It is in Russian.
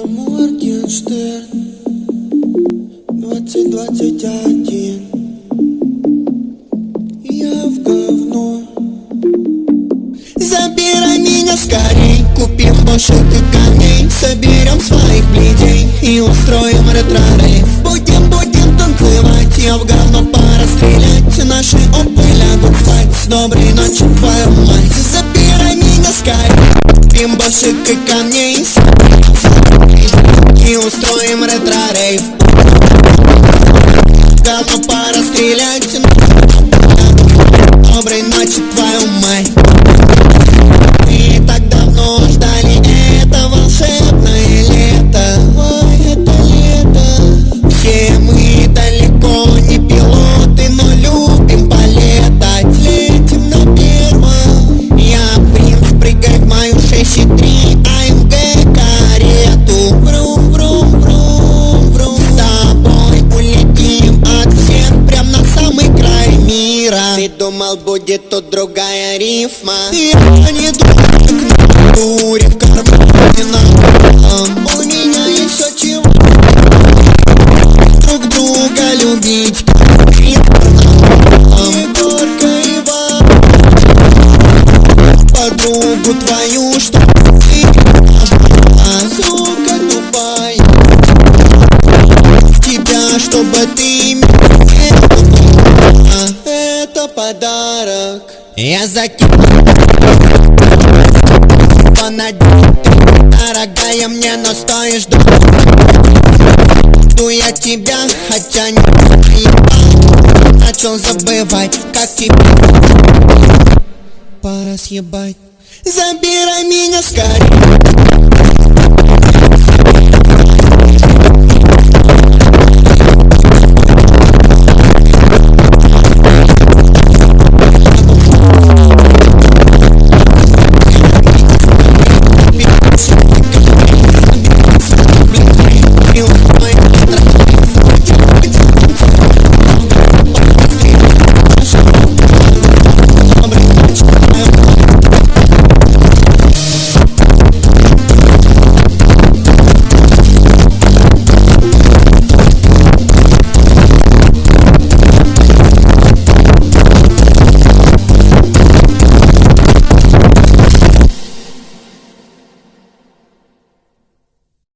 Моргенштерн 2021. Я в говно. Забирай меня скорей, купим больше камней, соберем своих бледей и устроим ретро-рейв. Будем танцевать, я в говно, пора стрелять. Наши опы лягут спать, с доброй ночи, твою мать. Забирай меня скорей, купим больше камней и устроим ретро-рейв. Говно, пора стрелять. Доброй ночи, твою мать. Мы так давно ждали это волшебное лето. Ой, это лето. Все мы далеко не пилоты, но любим полетать. Летим на первом. Я принц, прыгай в мою 6,3 АМГ карету. Врум, врум, врум, врум. С тобой улетим от всех прям на самый край мира. Ты думал, будет тут другая рифма? Я не думал, к дуре в кармане нам. У меня есть все, чего друг друга любить. Егорка, Иван, подругу твою, что ты сука тупая. Тебя, чтобы ты меня, это подарок. Я закину понадеюсь, дорогая, мне, но стоишь жду я тебя, хотя не поебал. Начал забывать, как тебе пора съебать. Забирай меня скорее,